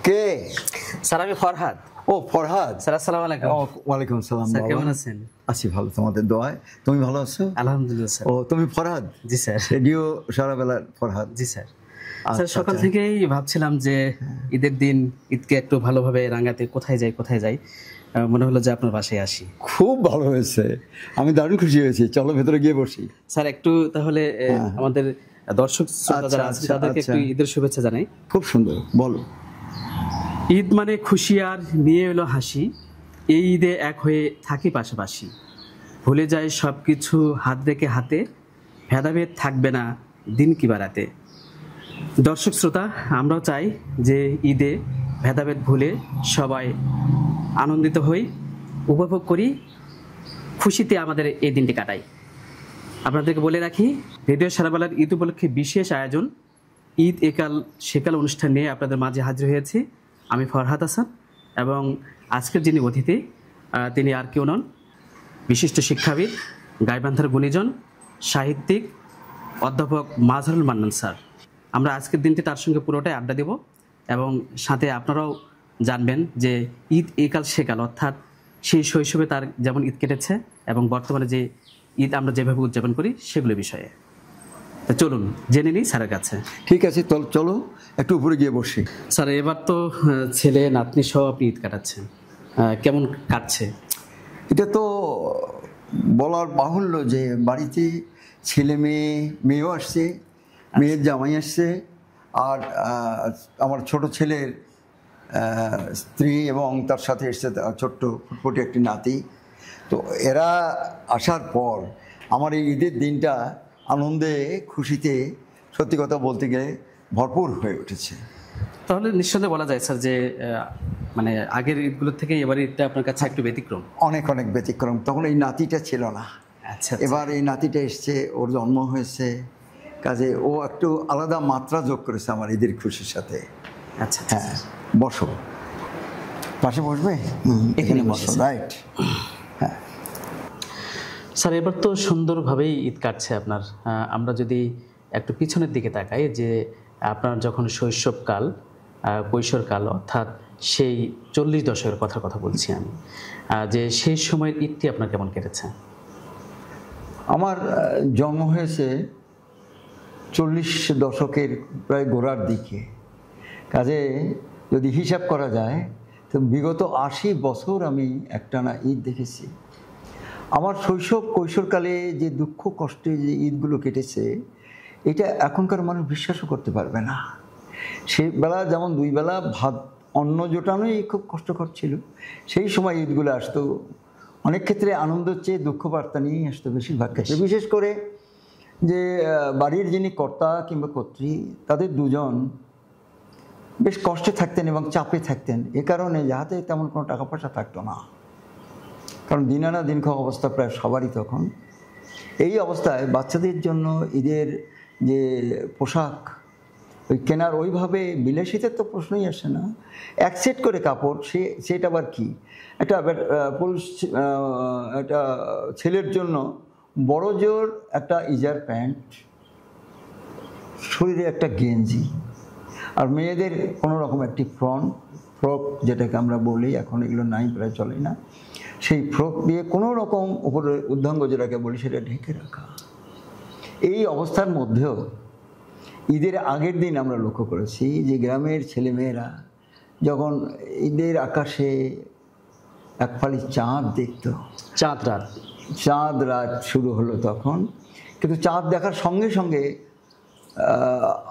কে? Sir আমি ফরহাদ। ও Farhad sir আসসালামু আলাইকুম। ওয়ালাইকুম আসসালাম। স্যার কেমন আছেন? আছি ভালো, তোমাদের দোয়ায়। তুমি ভালো আছো? আলহামদুলিল্লাহ স্যার। ও তুমি ফরহাদ? জি স্যার। রেডিও সারা বেলার ফরহাদ? জি স্যার। স্যার সকাল থেকেই ভাবছিলাম যে ঈদের দিন ঈদকে একটু ভালোভাবে রাঙাতে কোথায় যাই মনে হলো যে আপনার বাসায় আসি। খুব ভালো হয়েছে, আমি দারুণ খুশি হয়েছি। চলো ভেতরে গিয়ে বসি। স্যার একটু তাহলে আমাদের দর্শক শ্রোতা যারা আছে তাদেরকে একটু ঈদের শুভেচ্ছা জানাই। খুব সুন্দর, বলো। ঈদ মানে খুশি আর নিয়ে এলো হাসি, এই ঈদে এক হয়ে থাকি পাশাপাশি, ভুলে যায় সব কিছু হাত রেখে হাতে, ভেদাভেদ থাকবে না দিন কিবা রাতে। দর্শক শ্রোতা, আমরাও চাই যে ঈদে ভেদাভেদ ভুলে সবাই আনন্দিত হই, উপভোগ করি, খুশিতে আমাদের এই দিনটি কাটাই। আপনাদেরকে বলে রাখি, রেডিও সারাবেলার ঈদ উপলক্ষে বিশেষ আয়োজন ঈদ একাল সেকাল অনুষ্ঠান নিয়ে আপনাদের মাঝে হাজির হয়েছি আমি ফরহাদ হাসান, এবং আজকের যিনি অতিথি তিনি আর কেউ নন, বিশিষ্ট শিক্ষাবিদ, গাইবান্ধার গুণীজন, সাহিত্যিক, অধ্যাপক মাজহারুল মান্নান স্যার। আমরা আজকের দিনটি তার সঙ্গে পুরোটাই আড্ডা দেব, এবং সাথে আপনারাও জানবেন যে ঈদ একাল সেকাল, অর্থাৎ সেই শৈশবে তার যেমন ঈদ কেটেছে এবং বর্তমানে যে ঈদ আমরা যেভাবে উদযাপন করি সেগুলো বিষয়ে। চলুন জেনে নিই স্যারের কাছে। ঠিক আছে, চলো একটু উপরে গিয়ে বসি। স্যার এবার তো ছেলে নাতনি সহ আপনি ঈদ কাটাচ্ছেন, কেমন কাটছে? এটা তো বলার বাহুল্য যে বাড়িতে ছেলে মেয়েও আসছে, মেয়ের জামাই আসছে, আর আমার ছোট ছেলের স্ত্রী এবং তার সাথে এসছে ছোট্ট ফুটফুটে একটি নাতি। তো এরা আসার পর আমার এই ঈদের দিনটা আনন্দে খুশিতে সত্যি কথা বলতে গেলে ভরপুর হয়ে উঠেছে। তাহলে নিঃসন্দেহে বলা যায় স্যার যে মানে আগের ঈদগুলোর থেকে এবার ঈদটা আপনার কাছে একটু ব্যতিক্রম। অনেক ব্যতিক্রম। তখন এই নাতিটা ছিল না, আচ্ছা। এবার এই নাতিটা এসছে, ওর জন্ম হয়েছে, কাজে ও একটু আলাদা মাত্রা যোগ করেছে আমার ঈদের খুশির সাথে। আচ্ছা হ্যাঁ, বসো, পাশে বসবে, এখানে বসো। রাইট। হ্যাঁ স্যার এবার তো সুন্দরভাবেই ঈদ কাটছে আপনার। আমরা যদি একটু পিছনের দিকে তাকাই, যে আপনার যখন শৈশবকাল, কৈশোরকাল, অর্থাৎ সেই 40 দশকের কথা বলছি আমি, যে সেই সময়ের ঈদটি আপনার কেমন কেটেছে? আমার জন্ম হয়েছে 40 দশকের প্রায় গোড়ার দিকে, কাজে যদি হিসাব করা যায় তো বিগত 80 বছর আমি একটানা ঈদ দেখেছি। আমার কৈশোরকালে যে দুঃখ কষ্টে যে ঈদগুলো কেটেছে, এটা এখনকার মানুষ বিশ্বাসও করতে পারবে না। সে বেলা যেমন 2 বেলা ভাত অন্ন জোটানোই খুব কষ্টকর ছিল, সেই সময় ঈদগুলো আসতো অনেক ক্ষেত্রে আনন্দের চেয়ে দুঃখ বার্তা নিয়েই আসতো বেশিরভাগ ক্ষেত্রে। বিশেষ করে যে বাড়ির যিনি কর্তা কিংবা কর্ত্রী, তাদের দুজন বেশ কষ্টে থাকতেন এবং চাপে থাকতেন, এ কারণে যাহাতে তেমন কোনো টাকা পয়সা থাকতো না, কারণ দিন আনা দিন খাওয়া অবস্থা প্রায় সবারই তখন। এই অবস্থায় বাচ্চাদের জন্য ঈদের যে পোশাক ওই কেনার ওইভাবে বিলাসিতার তো প্রশ্নই আসে না। এক সেট করে কাপড়, সেটা আবার কি, একটা ছেলের জন্য বড় জোর একটা ইজার প্যান্ট, শরীরে একটা গেঞ্জি, আর মেয়েদের কোনো রকম একটি ফ্রক যেটাকে আমরা বলি, এখন এগুলো নাই, প্রায় চলে না, সেই ফ্রক দিয়ে কোনো রকম উপরে ঊর্ধ্বাঙ্গ যেটাকে বলি সেটা ঢেকে রাখা। এই অবস্থার মধ্যেও ঈদের আগের দিন আমরা লক্ষ্য করেছি যে গ্রামের ছেলেমেয়েরা যখন ঈদের আকাশে এক ফালি চাঁদ দেখত, চাঁদ রাত শুরু হলো তখন, কিন্তু চাঁদ দেখার সঙ্গে সঙ্গে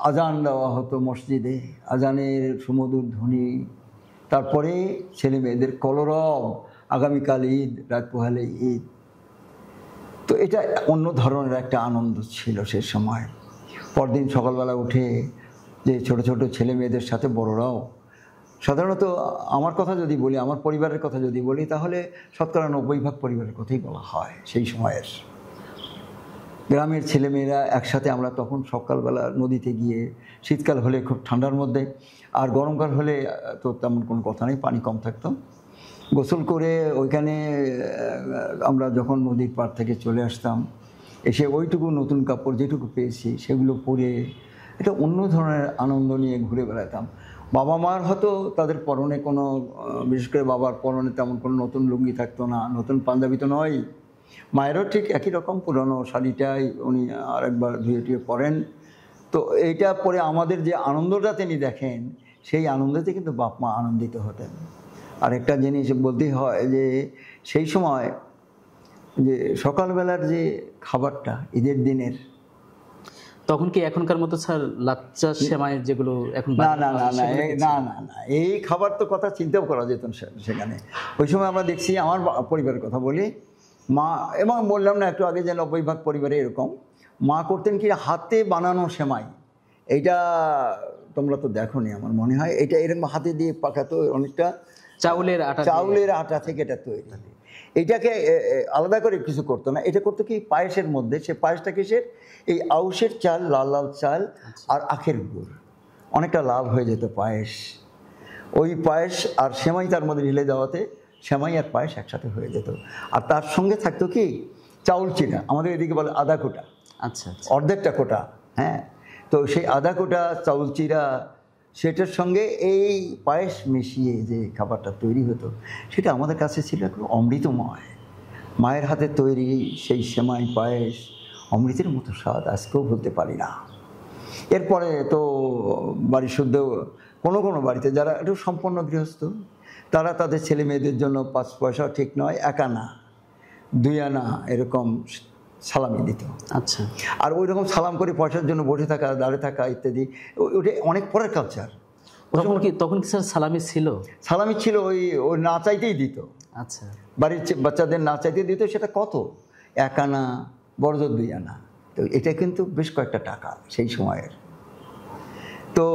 আজান দেওয়া হতো মসজিদে, আজানের সুমধুর ধ্বনি, তারপরে ছেলে মেয়েদের কলরব, আগামীকাল ঈদ, রাত পোহালে ঈদ। তো এটা অন্য ধরনের একটা আনন্দ ছিল সে সময়। পরদিন সকালবেলা উঠে যে ছোট ছোট ছেলে মেয়েদের সাথে বড়রাও, সাধারণত আমার কথা যদি বলি, আমার পরিবারের কথা যদি বলি, তাহলে শতকরা 90% পরিবারের কথাই বলা হয়। সেই সময়ের গ্রামের ছেলেমেয়েরা একসাথে, আমরা তখন সকালবেলা নদীতে গিয়ে, শীতকাল হলে খুব ঠান্ডার মধ্যে, আর গরমকাল হলে তো তেমন কোনো কথা নেই, পানি কম থাকতো, গোসল করে ওইখানে আমরা যখন নদীর পাড় থেকে চলে আসতাম, এসে ওইটুকু নতুন কাপড় যেটুকু পেয়েছি সেগুলো পরে এটা অন্য ধরনের আনন্দ নিয়ে ঘুরে বেড়াতাম। বাবা মার হয়তো তাদের পরনে কোনো বিশেষ করে বাবার পরনে তেমন কোনো নতুন লুঙ্গি থাকতো না, নতুন পাঞ্জাবি তো নয়। মায়েরও ঠিক একই রকম পুরনো শাড়িটাই উনি আরেকবার ধুয়ে টুয়ে পরেন। তো এইটা পরে আমাদের যে আনন্দটা তিনি দেখেন, সেই আনন্দতে কিন্তু বাপ মা আনন্দিত হতেন। আরেকটা জিনিস বলতেই হয় যে সেই সময় যে সকালবেলার যে খাবারটা ঈদের দিনের, তখন কি এখনকার মতো স্যার লাচ্চা সেমাই যেগুলো এখন না না না না না না না এই খাবার তো কথা চিন্তাও করা যেত না সেখানে। ওই সময় আমরা দেখছি, আমার পরিবারের কথা বলি, মা, এবং বললাম না একটু আগে যে 90% পরিবারে এরকম, মা করতেন কি হাতে বানানো সেমাই। এইটা তোমরা তো দেখোনি আমার মনে হয়, এটা এরকম হাতে দিয়ে পাকাতো, অনেকটা চাউলের আটা থেকে এটা তৈরি। এইটাকে আলাদা করে কিছু করতো না, এটা করতো কি পায়েসের মধ্যে। সে পায়েসটা কিসের? এই আউশের চাল, লাল লাল চাল আর আখের গুড়, অনেকটা লাল হয়ে যেত পায়েস। ওই পায়েস আর সেমাই তার মধ্যে ঢেলে দেওয়াতে সেমাই আর পায়েস একসাথে হয়ে যেত। আর তার সঙ্গে থাকতো কি চাউল চিরা, আমাদের এদিকে বলে আধা কোটা, আচ্ছা, অর্ধেকটা কোটা। হ্যাঁ, তো সেই আধা কোটা চাউল চিরা, সেটার সঙ্গে এই পায়েস মিশিয়ে যে খাবারটা তৈরি হতো, সেটা আমাদের কাছে ছিল একটু অমৃতময়। মায়ের হাতে তৈরি সেই সেমাই পায়েস অমৃতের মতো স্বাদ আজকেও ভুলতে পারি না। এরপরে তো বাড়ির শুদ্ধ কোনো কোনো বাড়িতে যারা একটু সম্পন্ন গৃহস্থ, তারা তাদের ছেলে মেয়েদের জন্য 5 পয়সা ঠিক নয়, 1 আনা 2 আনা এরকম সালামি দিত। আচ্ছা, আর ওই রকম সালাম করে পয়সার জন্য বসে থাকা, দাঁড়িয়ে থাকা ইত্যাদি, ওটা অনেক পরের কালচার। তখন কি স্যার সালামি ছিল? সালামি ছিল, ওই না চাইতেই দিত। আচ্ছা, বাড়ির বাচ্চাদের না চাইতেই দিত। সেটা কত? 1 আনা, বড়জোর 2 আনা। তো এটা কিন্তু বেশ কয়েকটা টাকা সেই সময়ের। তো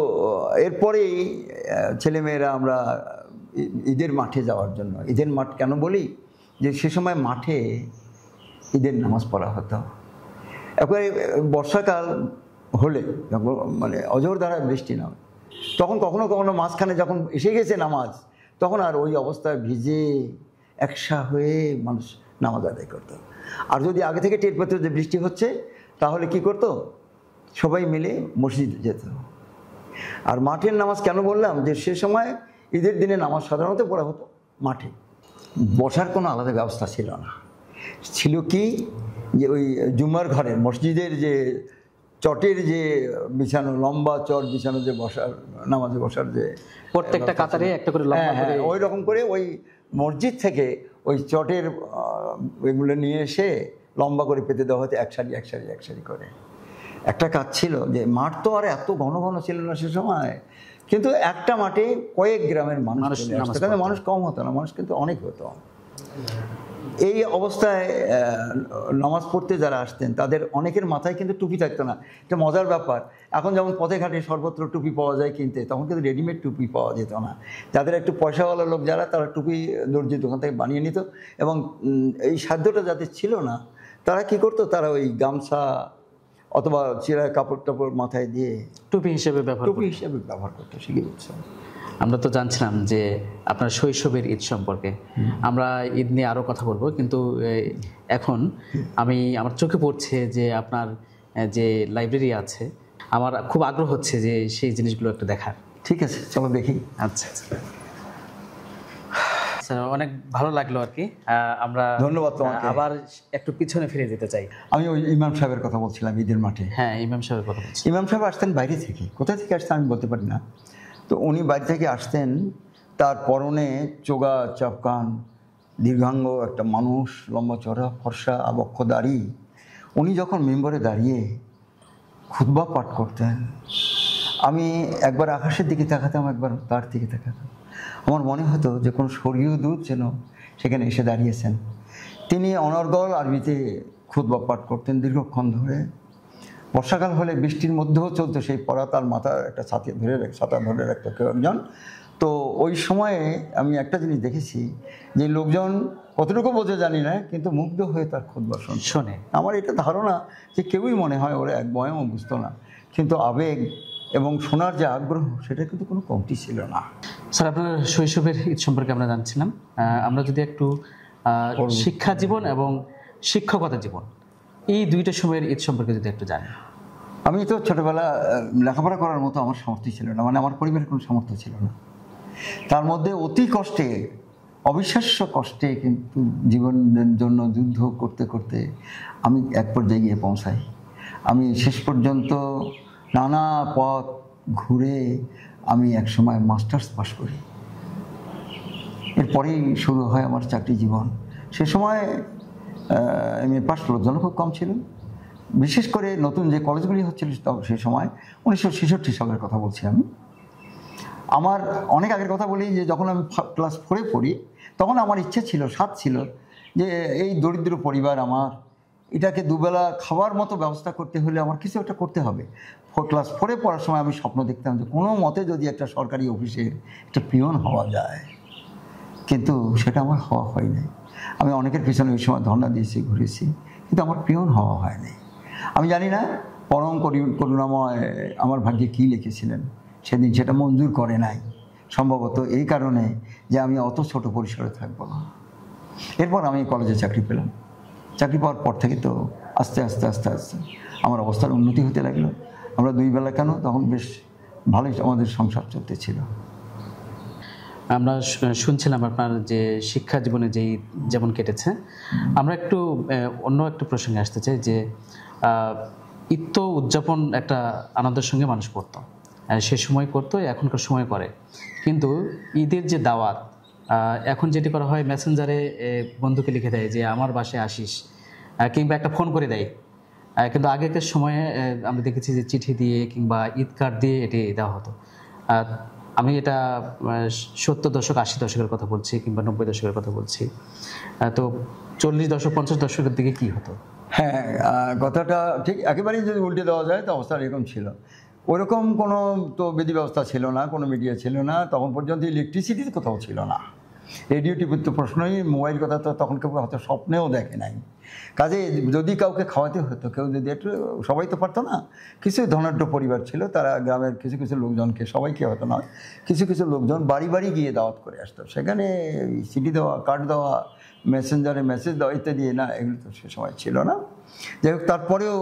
এরপরেই ছেলেমেয়েরা আমরা ঈদের মাঠে যাওয়ার জন্য, ঈদের মাঠ কেন বলি, যে সে সময় মাঠে ঈদের নামাজ পড়া হতো। একবারে বর্ষাকাল হলে, মানে অঝোর ধারায় বৃষ্টি নামে, তখন কখনো কখনো মাঝখানে যখন এসে গেছে নামাজ, তখন আর ওই অবস্থায় ভিজে একসা হয়ে মানুষ নামাজ আদায় করতো। আর যদি আগে থেকে টের পেত যে বৃষ্টি হচ্ছে, তাহলে কি করতো? সবাই মিলে মসজিদে যেত। আর মাঠের নামাজ কেন বললাম, যে সে সময় ঈদের দিনে নামাজ সাধারণত পড়া হতো মাঠে। বসার কোনো আলাদা ব্যবস্থা ছিল না। ছিল কি, যে ওই জুম্মার ঘরের মসজিদের যে চটের যে বিছানো, লম্বা চট বিছানো, যে বসার, নামাজে বসার যে প্রত্যেকটা কাতারে একটা করে লম্বা করে, ওই রকম করে ওই মসজিদ থেকে ওই চটের এগুলো নিয়ে এসে লম্বা করে পেতে দেওয়া হতো, এক সারি এক সারি এক সারি করে। একটা কাজ ছিল যে মাঠ তো আর এত ঘন ঘন ছিল না সে সময়, কিন্তু একটা মাঠে কয়েক গ্রামের মানুষ, মানুষ কম হতো না, মানুষ কিন্তু অনেক হতো। এই অবস্থায় নামাজ পড়তে যারা আসতেন, তাদের অনেকের মাথায় কিন্তু টুপি থাকতো না। এটা মজার ব্যাপার, এখন যেমন পথে ঘাটে সর্বত্র টুপি পাওয়া যায় কিনতে, তখন কিন্তু রেডিমেড টুপি পাওয়া যেত না। যাদের একটু পয়সাওয়ালা লোক যারা, তারা টুপি দর্জির দোকান থেকে বানিয়ে নিত, এবং এই সাধ্যটা যাদের ছিল না, তারা কি করতো, তারা ওই গামছা অথবা চিরায় কাপড় টাপড় মাথায় দিয়ে টুপি হিসেবে ব্যবহার করতো। শিখে বুঝছো? আমরা তো জানছিলাম যে আপনার শৈশবের ঈদ সম্পর্কে, আমরা ঈদ নিয়ে আরও কথা বলবো, কিন্তু এখন আমার চোখে পড়ছে যে আপনার যে লাইব্রেরি আছে, আমার খুব আগ্রহ হচ্ছে যে সেই জিনিসগুলো একটু দেখার। ঠিক আছে, চলো দেখি। আচ্ছা, স্যার অনেক ভালো লাগলো আর কি। আমরা ধন্যবাদ তোমাকে। আবার একটু পিছনে ফিরে যেতে চাই। আমি ওই ইমাম সাহেবের কথা বলছিলাম ঈদের মাঠে। হ্যাঁ, ইমাম সাহেবের কথা বলছি। ইমাম সাহেব আসতেন বাইরে থেকে, কোথায় থেকে আসতেন আমি বলতে পারি না। তো উনি বাড়ি থেকে আসতেন, তার পরনে চোগা চাপকান, দীর্ঘাঙ্গ একটা মানুষ, লম্বা চড়া, ফর্সা, আবক্ষ দাড়ি। উনি যখন মেম্বরে দাঁড়িয়ে খুতবা পাঠ করতেন, আমি একবার আকাশের দিকে তাকাতাম, একবার তার দিকে তাকাতাম। আমার মনে হতো যে কোনো স্বর্গীয় দূত যেন সেখানে এসে দাঁড়িয়েছেন। তিনি অনর্গল আরবিতে খুতবা পাঠ করতেন দীর্ঘক্ষণ ধরে। বর্ষাকাল হলে বৃষ্টির মধ্যেও চলতো সেই পড়া, তার মাথার একটা ছাতা ধরে রাখতো কেউ একজন। তো ওই সময়ে আমি একটা জিনিস দেখেছি, যে লোকজন কতটুকু বোঝে জানি না, কিন্তু মুগ্ধ হয়ে তার খুতবা শোনে। আমার এটা ধারণা যে কেউই মনে হয় ওরা এক বয়মও বুঝতো না, কিন্তু আবেগ এবং শোনার যে আগ্রহ, সেটা কিন্তু কোনো কমতি ছিল না। স্যার, আপনার শৈশবের ঈদ সম্পর্কে আমরা জানছিলাম। আমরা যদি একটু শিক্ষা জীবন এবং শিক্ষকতা জীবন, এই দুইটা সময়ের ঈদ সম্পর্কে যদি একটু জানি। আমি তো ছোটোবেলা লেখাপড়া করার মতো আমার সামর্থ্য ছিল না, মানে আমার পরিবারের কোনো সামর্থ্য ছিল না। তার মধ্যে অতি কষ্টে, অবিশ্বাস্য কষ্টে কিন্তু জীবনের জন্য যুদ্ধ করতে করতে আমি এক পর্যায়ে গিয়ে পৌঁছাই। আমি শেষ পর্যন্ত নানা পথ ঘুরে আমি একসময় মাস্টার্স পাশ করি। এরপরেই শুরু হয় আমার চাকরি জীবন। সে সময় এমএ পাশ লোকজন খুব কম ছিল, বিশেষ করে নতুন যে কলেজগুলি হচ্ছিল সে সময় 1966 সালের কথা বলছি আমি। আমার অনেক আগের কথা বলি যে যখন আমি ক্লাস 4-এ পড়ি তখন আমার ইচ্ছে ছিল, স্বাদ ছিল যে এই দরিদ্র পরিবার আমার, এটাকে দুবেলা খাওয়ার মতো ব্যবস্থা করতে হলে আমার কিছু একটা করতে হবে। ক্লাস 4-এ পড়ার সময় আমি স্বপ্ন দেখতাম যে কোনো মতে যদি একটা সরকারি অফিসের একটা পিয়ন হওয়া যায়, কিন্তু সেটা আমার হওয়া হয় নাই। আমি অনেকের পিছনে ওই সময় ধর্ণা দিয়েছি, ঘুরেছি, কিন্তু আমার পিয়ন হওয়া হয়নি। আমি জানি না পরম করুণাময় আমার ভাগ্যে কী লিখেছিলেন সেদিন, সেটা মঞ্জুর করে নাই সম্ভবত এই কারণে যে আমি অত ছোট পরিসরে থাকবো না। এরপর আমি কলেজে চাকরি পেলাম। চাকরি পাওয়ার পর থেকে তো আস্তে আস্তে আস্তে আস্তে আমার অবস্থার উন্নতি হতে লাগলো। আমরা 2 বেলা কেন, তখন বেশ ভালোই আমাদের সংসার চলতেছিল। আমরা শুনছিলাম আপনার যে শিক্ষা জীবনে যেমন কেটেছে। আমরা একটু অন্য একটা প্রসঙ্গে আসতে চাই যে ঈদ তো উদযাপন একটা আনন্দের সঙ্গে মানুষ করতো, সে সময় করতো, এখনকার সময় করে। কিন্তু ঈদের যে দাওয়াত এখন যেটি করা হয়, মেসেঞ্জারে বন্ধুকে লিখে দেয় যে আমার বাসায় আসিস, কিংবা একটা ফোন করে দেয়। কিন্তু আগেকার সময়ে আমরা দেখেছি যে চিঠি দিয়ে কিংবা ঈদ কার্ড দিয়ে এটি দেওয়া হতো। আমি এটা 70 দশক 80 দশকের কথা বলছি, কিংবা 90 দশকের কথা বলছি। তো 40 দশক 50 দশকের দিকে কি হতো? হ্যাঁ, কথাটা ঠিক একেবারেই যদি উল্টে দেওয়া যায় তো অবস্থা এরকম ছিল। ওইরকম কোনো তো বিধি ব্যবস্থা ছিল না, কোনো মিডিয়া ছিল না, তখন পর্যন্ত ইলেকট্রিসিটির কোথাও ছিল না, রেডিও টিভির তো প্রশ্নই, মোবাইল কথা তো তখন কেউ হয়তো স্বপ্নেও দেখে নাই। কাজে যদি কাউকে খাওয়াতে হতো, কেউ যদি একটু, সবাই তো পারতো না, কিছু ধনাঢ্য পরিবার ছিল, তারা গ্রামের কিছু কিছু লোকজনকে, সবাইকে হতো না, কিছু কিছু লোকজন বাড়ি বাড়ি গিয়ে দাওয়াত করে আসতো। সেখানে চিঠি দেওয়া, কার্ড দেওয়া, মেসেঞ্জারে মেসেজ দেওয়া ইত্যাদি না, এগুলো তো সে সময় ছিল না। যাই হোক, তারপরেও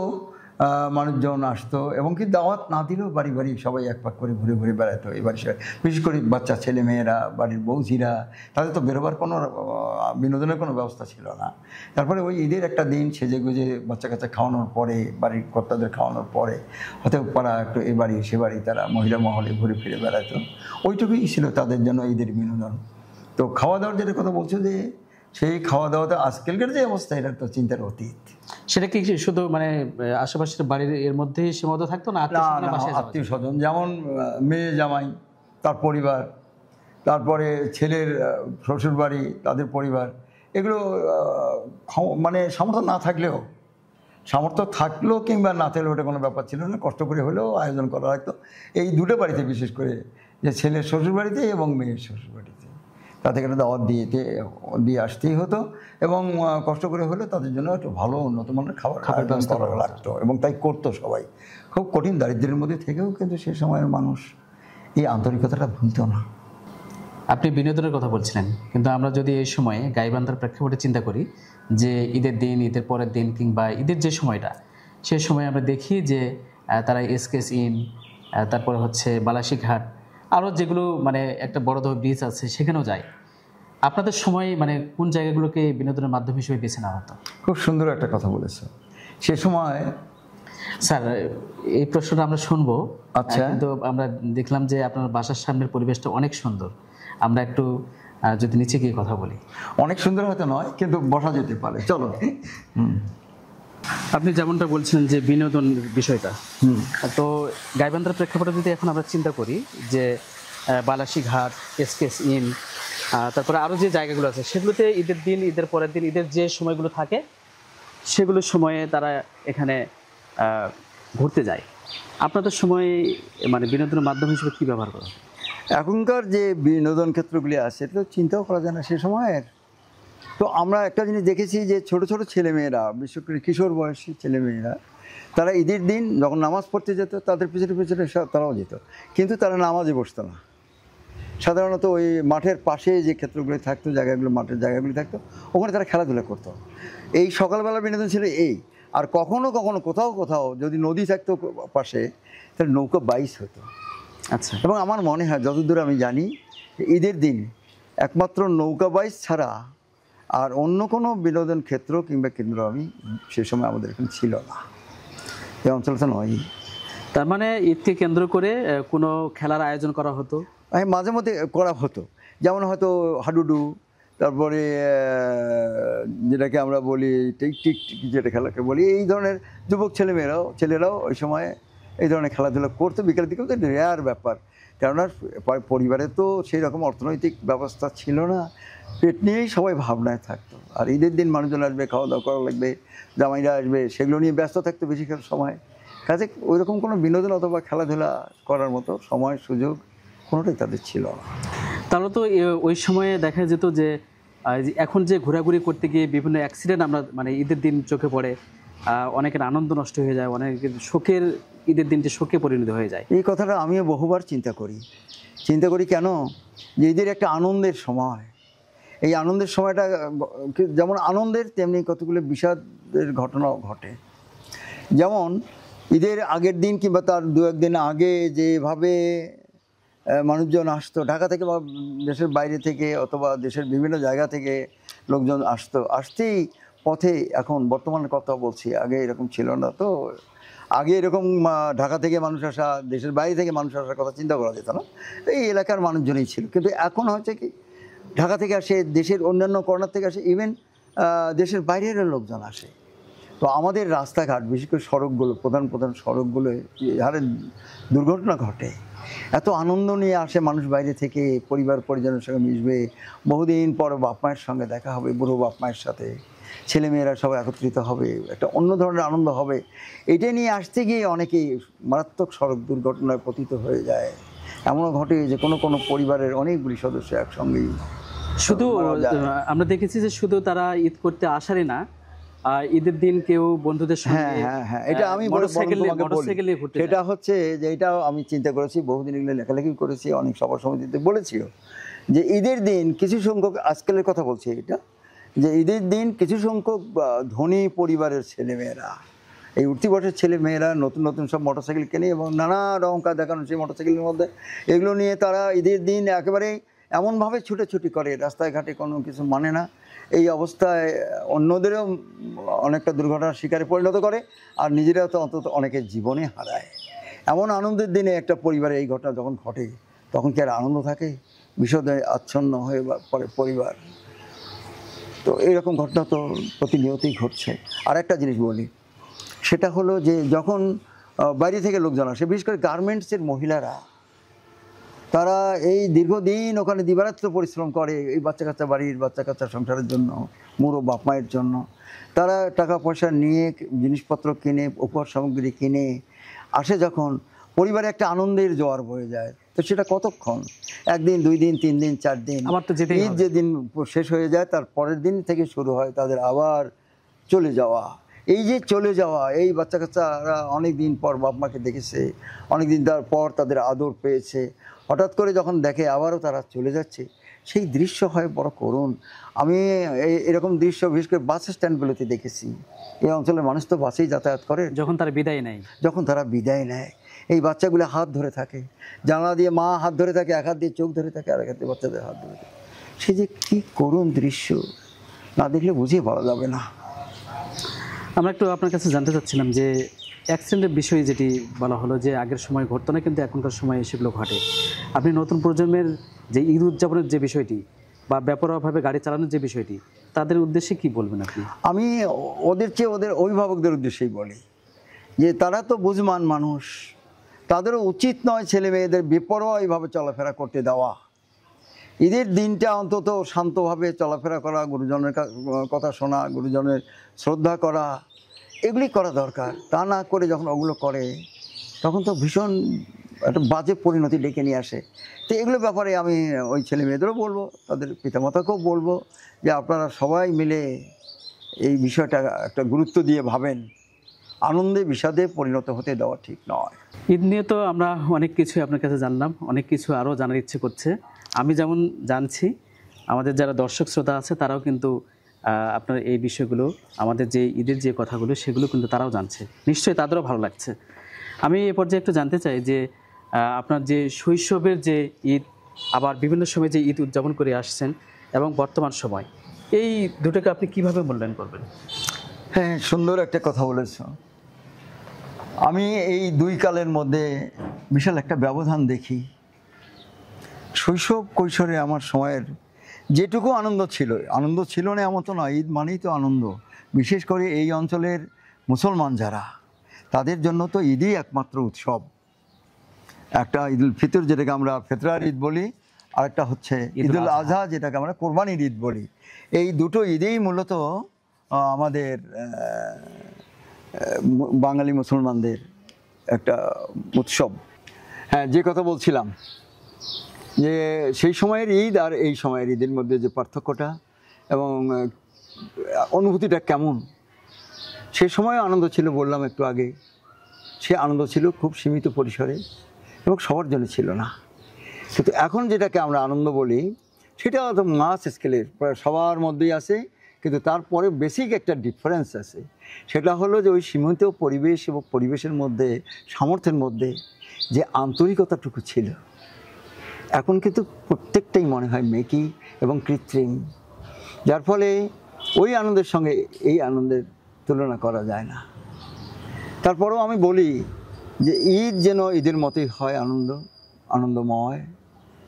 মানুষজন আসতো, এবং কি দাওয়াত না দিলেও বাড়ি বাড়ি সবাই এক পাক করে ঘুরে ঘুরে বেড়াতো। এবার বিশেষ করে বাচ্চা ছেলে মেয়েরা, বাড়ির বৌঝিরা, তাদের তো বেরোবার কোনো বিনোদনের কোনো ব্যবস্থা ছিল না। তারপরে ওই ঈদের একটা দিন সেজে গুজে বাচ্চা কাচ্চা খাওয়ানোর পরে, বাড়ির কর্তাদের খাওয়ানোর পরে হয়তো পাড়া একটু এ বাড়ি সে বাড়ি তারা মহিলা মহলে ঘুরে ফিরে বেড়াতো। ওইটুকুই ছিল তাদের জন্য ঈদের বিনোদন। তো খাওয়া দাওয়ার যেটা কথা বলছো, যে সেই খাওয়া দাওয়াতে আজকালকার যে অবস্থা, এটা তো চিন্তার অতীত। সেটা কি শুধু মানে আশেপাশের বাড়ির এর মধ্যেই সীমাবদ্ধ থাকতো না? আত্মীয় স্বজন, যেমন মেয়ে জামাই তার পরিবার, তারপরে ছেলের শ্বশুরবাড়ি তাদের পরিবার, এগুলো মানে সামর্থ্য না থাকলেও, সামর্থ্য থাকলেও কিংবা না থাকলেও ওটা কোনো ব্যাপার ছিল না, কষ্ট করে হলেও আয়োজন করা লাগতো। এই দুটো বাড়িতে বিশেষ করে, যে ছেলের শ্বশুরবাড়িতে এবং মেয়ের শ্বশুরবাড়িতে, তাদেরকে দাওয়াত দিয়ে আসতেই হতো, এবং কষ্ট করে হলে তাদের জন্য একটু ভালো উন্নত মানের খাবার ব্যবস্থা করা লাগতো, এবং তাই করতো সবাই। খুব কঠিন দারিদ্র্যের মধ্যে থেকেও কিন্তু সে সময়ের মানুষ এই আন্তরিকতাটা ভুলতো না। আপনি বিনোদনের কথা বলছিলেন, কিন্তু আমরা যদি এই সময়ে গাইবান্ধার প্রেক্ষাপটে চিন্তা করি, যে ঈদের দিন, ঈদের পরের দিন, কিংবা ঈদের যে সময়টা, সেই সময় আমরা দেখি যে তারা এসকেস ইন, তারপরে হচ্ছে বালাসীঘাট, আরও যেগুলো মানে একটা বড় ব্রিজ আছে, সেখানেও যায়। আপনাদের সময় মানে কোন জায়গাগুলোকে বিনোদনের মাধ্যম হিসেবে বেছে নেওয়া হতো? খুব সুন্দর একটা কথা বলেছ। সে সময় স্যার এই প্রশ্নটা আমরা শুনবো। আচ্ছা, কিন্তু আমরা দেখলাম যে আপনার বাসার সামনের পরিবেশটা অনেক সুন্দর। আমরা একটু যদি নিচে গিয়ে কথা বলি। অনেক সুন্দর হয়তো নয়, কিন্তু বসা যেতে পারে, চলো। আপনি যেমনটা বলছেন যে বিনোদন বিষয়টা, তো গাইবান্ধার প্রেক্ষাপটে যদি এখন আমরা চিন্তা করি যে বালাসীঘাট, এসকেস ইন, তারপরে আরও যে জায়গাগুলো আছে, সেগুলোতে ঈদের দিন, ঈদের পরের দিন, ঈদের যে সময়গুলো থাকে, সেগুলোর সময়ে তারা এখানে ঘুরতে যায়। আপনাদের সময় মানে বিনোদনের মাধ্যম হিসেবে কী ব্যবহার করা? এখনকার যে বিনোদন ক্ষেত্রগুলি আছে, এটা তো চিন্তাও করা যায় না সে সময়ের। তো আমরা একটা জিনিস দেখেছি যে ছোট ছোট ছেলেমেয়েরা, বিশেষ করে কিশোর বয়সী ছেলেমেয়েরা, তারা ঈদের দিন যখন নামাজ পড়তে যেত, তাদের পিছনে পিছনে তারাও যেত, কিন্তু তারা নামাজে বসতো না। সাধারণত ওই মাঠের পাশে যে ক্ষেত্রগুলি থাকতো, জায়গাগুলো, মাঠের জায়গাগুলি থাকতো, ওখানে তারা খেলাধুলা করতো। এই সকালবেলা বিনোদন ছিল এই। আর কখনো কখনো কোথাও কোথাও যদি নদী থাকতো পাশে, তাহলে নৌকা বাইচ হতো। আচ্ছা। এবং আমার মনে হয় যতদূর আমি জানি, ঈদের দিন একমাত্র নৌকা বাইচ ছাড়া আর অন্য কোনো বিনোদন ক্ষেত্র কিংবা কেন্দ্র আমি সে সময় আমাদের এখানে ছিল না, এই অঞ্চলটা নয়। তার মানে ঈদকে কেন্দ্র করে কোনো খেলার আয়োজন করা হতো? মাঝে মধ্যে করা হতো, যেমন হয়তো হাডুডু, তারপরে যেটাকে আমরা বলি টিক টিক যেটা খেলাকে বলি, এই ধরনের যুবক ছেলেরাও ওই সময় এই ধরনের খেলাধুলা করতো বিকেলের দিকে। তো রেয়ার ব্যাপার, কেননা পরিবারে তো সেই রকম অর্থনৈতিক ব্যবস্থা ছিল না, পেট নিয়েই সবাই ভাবনায় থাকতো। আর ঈদের দিন মানুষজন আসবে, খাওয়া দাওয়া করা লাগবে, জামাইরা আসবে, সেগুলো নিয়ে ব্যস্ত থাকতো বেশিরভাগ সময়। কাজে ওই রকম কোনো বিনোদন অথবা খেলাধুলা করার মতো সময় সুযোগ কোনোটাই তাদের ছিল না। তাহলে তো ওই সময়ে দেখা যেত যে এখন যে ঘোরাঘুরি করতে গিয়ে বিভিন্ন অ্যাক্সিডেন্ট আমরা মানে ঈদের দিন চোখে পড়ে, অনেকের আনন্দ নষ্ট হয়ে যায়, অনেকের শোকের, ঈদের দিনটি শোকে পরিণত হয়ে যায়। এই কথাটা আমিও বহুবার চিন্তা করি কেন, যে ঈদের একটা আনন্দের সময়, এই আনন্দের সময়টা যেমন আনন্দের তেমনি কতগুলো বিষাদের ঘটনাও ঘটে। যেমন ঈদের আগের দিন কিংবা তার দু একদিন আগে যেভাবে মানুষজন আসতো ঢাকা থেকে বা দেশের বাইরে থেকে অথবা দেশের বিভিন্ন জায়গা থেকে লোকজন আসতেই পথে, এখন বর্তমানের কথা বলছি, আগে এরকম ছিল না। তো আগে এরকম ঢাকা থেকে মানুষ আসা, দেশের বাইরে থেকে মানুষ আসার কথা চিন্তা করা যেত না, এই এলাকার মানুষজনই ছিল। কিন্তু এখন হচ্ছে কি, ঢাকা থেকে আসে, দেশের অন্যান্য কর্নার থেকে আসে, ইভেন দেশের বাইরের লোকজন আসে। তো আমাদের রাস্তাঘাট, বিশেষ করে সড়কগুলো, প্রধান সড়কগুলো হারে দুর্ঘটনা ঘটে। এত আনন্দ নিয়ে আসে মানুষ বাইরে থেকে, পরিবার পরিজনের সঙ্গে মিশবে, বহুদিন পর বাপ মায়ের সঙ্গে দেখা হবে, বুড়ো বাপ মায়ের সাথে ছেলেমেয়েরা সবাই একত্রিত হবে, একটা অন্য ধরনের আনন্দ হবে। এটা নিয়ে আসতে গিয়ে অনেকেই মারাত্মক সড়ক দুর্ঘটনায় পতিত হয়ে যায়। এমনও ঘটে যে কোনো পরিবারের অনেকগুলি সদস্য একসঙ্গেই শুধু আমরা দেখেছি যে শুধু তারা ঈদ করতে আসারই না, ঈদের দিন কেউ বন্ধুদের সঙ্গে এটা আমি মোটরসাইকেলে ঘুরতে, সেটা হচ্ছে যে এটাও আমি চিন্তা করেছি, বহুদিন এগুলো লেখালেখি করেছি, অনেক সভা সমিতিতে বলেছিও যে ঈদের দিন কিছু সংখ্যক, আজকালের কথা বলছি এটা, যে ঈদের দিন কিছু সংখ্যক ধনী পরিবারের ছেলেমেয়েরা, এই উঠতি বয়সের ছেলেমেয়েরা নতুন নতুন সব মোটরসাইকেল কেনে এবং নানা রকম দেখানো সেই মোটরসাইকেলের মধ্যে, এগুলো নিয়ে তারা ঈদের দিন একেবারেই এমনভাবে ছুটাছুটি করে, রাস্তায় ঘাটে কোনো কিছু মানে না। এই অবস্থায় অন্যদেরও অনেকটা দুর্ঘটনার শিকারে পরিণত করে, আর নিজেরাও তো অন্তত অনেকের জীবনে হারায়। এমন আনন্দের দিনে একটা পরিবারে এই ঘটনা যখন ঘটে, তখন কি আর আনন্দ থাকে? বিষদে আচ্ছন্ন হয়ে পড়ে পরিবার। তো এইরকম ঘটনা তো প্রতিনিয়তই ঘটছে। আর একটা জিনিস বলি, সেটা হলো যে যখন বাইরে থেকে লোকজন আসে, বিশেষ করে গার্মেন্টসের মহিলারা, তারা এই দীর্ঘদিন ওখানে দিবারাত্র পরিশ্রম করে এই বাড়ির বাচ্চা কাচ্চা সংসারের জন্য, মুড়ো বাপ মায়ের জন্য। তারা টাকা পয়সা নিয়ে জিনিসপত্র কিনে, উপহার সামগ্রী কিনে আসে, যখন পরিবারে একটা আনন্দের জোয়ার বয়ে যায়। তো সেটা কতক্ষণ? একদিন, 2 দিন, 3 দিন, 4 দিন। ঈদ যেদিন শেষ হয়ে যায় তার পরের দিন থেকে শুরু হয় তাদের আবার চলে যাওয়া। এই যে চলে যাওয়া, এই বাচ্চা কাচ্চারা অনেক দিন পর বাপ মাকে দেখেছে, অনেক দিন পর তাদের আদর পেয়েছে, হঠাৎ করে যখন দেখে আবারও তারা চলে যাচ্ছে, সেই দৃশ্য হয় বড় করুণ। আমি এরকম দৃশ্য বিশেষ করে বাস স্ট্যান্ডগুলোতে দেখেছি। এই অঞ্চলের মানুষ তো বাসেই যাতায়াত করে। যখন তারা বিদায় নেয়, এই বাচ্চাগুলো হাত ধরে থাকে, জানলা দিয়ে মা হাত ধরে থাকে, এক হাত দিয়ে চোখ ধরে থাকে, আর এক হাত দিয়ে বাচ্চাদের হাত ধরে থাকে। সে যে কী করুণ দৃশ্য, না দেখলে বুঝিয়ে বলা যাবে না। আমরা একটু আপনার কাছে জানতে চাচ্ছিলাম যে অ্যাক্সিডেন্টের বিষয়ে যেটি বলা হলো যে আগের সময় ঘটতো না, কিন্তু এখনকার সময় সেগুলো ঘটে। আপনি নতুন প্রজন্মের যে ঈদ উদযাপনের যে বিষয়টি বা বেপরোয়াভাবে গাড়ি চালানোর যে বিষয়টি, তাদের উদ্দেশ্যে কি বলবেন আপনি? আমি ওদের চেয়ে ওদের অভিভাবকদের উদ্দেশ্যেই বলি যে তারা তো বুঝমান মানুষ, তাদেরও উচিত নয় ছেলে মেয়েদের বেপরোয়া এইভাবে চলাফেরা করতে দেওয়া। ঈদের দিনটা অন্তত শান্তভাবে চলাফেরা করা, গুরুজনের কথা শোনা, গুরুজনের শ্রদ্ধা করা, এগুলি করা দরকার। তা না করে যখন ওগুলো করে, তখন তো ভীষণ একটা বাজে পরিণতি ডেকে নিয়ে আসে। তো এগুলোর ব্যাপারে আমি ওই ছেলে মেয়েদেরও বলবো, তাদের পিতামাতাকেও বলবো যে আপনারা সবাই মিলে এই বিষয়টা একটা গুরুত্ব দিয়ে ভাবেন। আনন্দে বিষাদে পরিণত হতে দেওয়া ঠিক নয়। ঈদ নিয়ে তো আমরা অনেক কিছুই আপনার কাছে জানলাম, অনেক কিছু আরও জানার ইচ্ছে করছে। আমি যেমন জানছি, আমাদের যারা দর্শক শ্রোতা আছে তারাও কিন্তু আপনার এই বিষয়গুলো, আমাদের যে ঈদের যে কথাগুলো সেগুলো কিন্তু তারাও জানছে, নিশ্চয়ই তাদেরও ভালো লাগছে। আমি এ পর্যায়ে একটু জানতে চাই যে আপনার যে শৈশবের যে ঈদ, আবার বিভিন্ন সময় যে ঈদ উদযাপন করে আসছেন এবং বর্তমান সময়, এই দুটোকে আপনি কিভাবে মূল্যায়ন করবেন? হ্যাঁ, সুন্দর একটা কথা বলেছ। আমি এই দুই কালের মধ্যে বিশাল একটা ব্যবধান দেখি। শৈশব কৈশোরে আমার সময়ের যেটুকু আনন্দ ছিল না এমন তো নয়, ঈদ মানেই তো আনন্দ। বিশেষ করে এই অঞ্চলের মুসলমান যারা, তাদের জন্য তো ঈদই একমাত্র উৎসব। একটা ঈদুল ফিতর যেটাকে আমরা ফিতরার ঈদ বলি, আর একটা হচ্ছে ঈদুল আজহা যেটাকে আমরা কোরবানির ঈদ বলি। এই দুটো ঈদেই মূলত আমাদের বাঙালি মুসলমানদের একটা উৎসব। হ্যাঁ, যে কথা বলছিলাম যে সেই সময়ের ঈদ আর এই সময়ের ঈদের মধ্যে যে পার্থক্যটা এবং অনুভূতিটা কেমন, সে সময় আনন্দ ছিল, বললাম একটু আগে, সে আনন্দ ছিল খুব সীমিত পরিসরে এবং সবার জন্য ছিল না। কিন্তু এখন যেটাকে আমরা আনন্দ বলি সেটা হয়তো মাস স্কেলের প্রায় সবার মধ্যেই আছে, কিন্তু তারপরে বেসিক একটা ডিফারেন্স আছে। সেটা হলো যে ওই সীমিত পরিবেশ এবং পরিবেশের মধ্যে, সামর্থ্যের মধ্যে যে আন্তরিকতাটুকু ছিল, এখন কিন্তু প্রত্যেকটাই মনে হয় মেকি এবং কৃত্রিম, যার ফলে ওই আনন্দের সঙ্গে এই আনন্দের তুলনা করা যায় না। তারপরেও আমি বলি যে ঈদ যেন ঈদের মতোই হয়, আনন্দময়।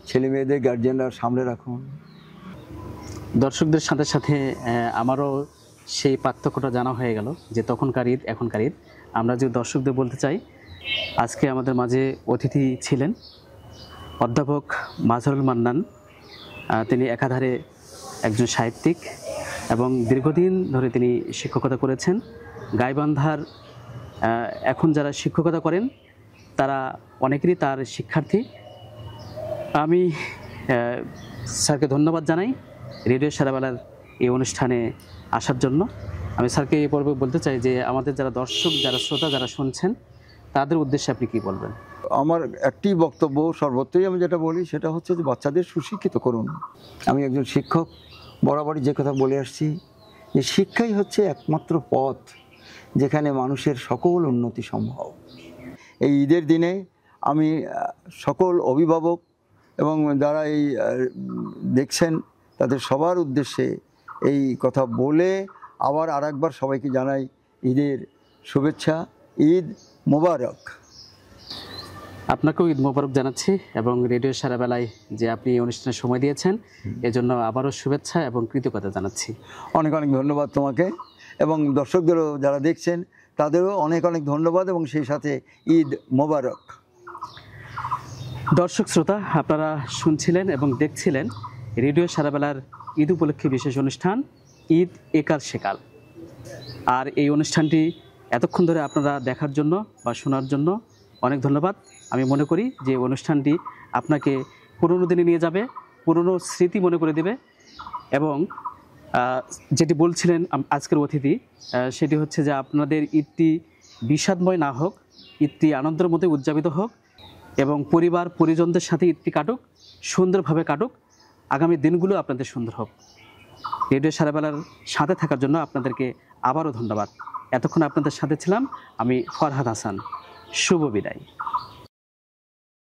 ছেলে মেয়েদের গার্জিয়ানরা সামনে রাখুন। দর্শকদের সাথে সাথে আমারও সেই পার্থক্যটা জানা হয়ে গেল যে তখনকার ঈদ এখনকার ঈদ। আমরা যে দর্শকদের বলতে চাই, আজকে আমাদের মাঝে অতিথি ছিলেন অধ্যাপক মাজহারুল মান্নান। তিনি একাধারে একজন সাহিত্যিক এবং দীর্ঘদিন ধরে তিনি শিক্ষকতা করেছেন। গাইবান্ধার এখন যারা শিক্ষকতা করেন তারা অনেকেরই তার শিক্ষার্থী। আমি স্যারকে ধন্যবাদ জানাই রেডিও সারাবেলার এই অনুষ্ঠানে আসার জন্য। আমি স্যারকে এই পর্বে বলতে চাই যে আমাদের যারা দর্শক, যারা শ্রোতা, যারা শুনছেন, তাদের উদ্দেশ্যে আপনি কী বলবেন? আমার একটি বক্তব্য সর্বত্রই আমি যেটা বলি সেটা হচ্ছে যে বাচ্চাদের সুশিক্ষিত করুন। আমি একজন শিক্ষক, বরাবরই যে কথা বলে আসছি যে শিক্ষাই হচ্ছে একমাত্র পথ যেখানে মানুষের সকল উন্নতি সম্ভব। এই ঈদের দিনে আমি সকল অভিভাবক এবং যারা এই দেখছেন তাদের সবার উদ্দেশ্যে এই কথা বলে আবার আরেকবার সবাইকে জানাই ঈদের শুভেচ্ছা। ঈদ মোবারক। আপনাকেও ঈদ মোবারক জানাচ্ছি এবং রেডিও সারাবেলায় যে আপনি এই অনুষ্ঠানে সময় দিয়েছেন এজন্য আবারও শুভেচ্ছা এবং কৃতজ্ঞতা জানাচ্ছি। অনেক অনেক ধন্যবাদ তোমাকে এবং দর্শকদেরও যারা দেখছেন তাদেরও অনেক অনেক ধন্যবাদ এবং সেই সাথে ঈদ মোবারক। দর্শক শ্রোতা, আপনারা শুনছিলেন এবং দেখছিলেন রেডিও সারাবেলার ঈদ উপলক্ষে বিশেষ অনুষ্ঠান ঈদ একাল সেকাল। আর এই অনুষ্ঠানটি এতক্ষণ ধরে আপনারা দেখার জন্য বা শোনার জন্য অনেক ধন্যবাদ। আমি মনে করি যে অনুষ্ঠানটি আপনাকে পুরনো দিনে নিয়ে যাবে, পুরনো স্মৃতি মনে করে দেবে এবং যেটি বলছিলেন আজকের অতিথি, সেটি হচ্ছে যে আপনাদের ঈদটি বিষাদময় না হোক, ঈদটি আনন্দের মধ্যে উদযাপিত হোক এবং পরিবার পরিজনদের সাথে ঈদটি কাটুক, সুন্দরভাবে কাটুক, আগামী দিনগুলো আপনাদের সুন্দর হোক। রেডিও সারাবেলার সাথে থাকার জন্য আপনাদেরকে আবারও ধন্যবাদ। এতক্ষণ আপনাদের সাথে ছিলাম আমি ফরহাদ হাসান। শুভ বিদায়।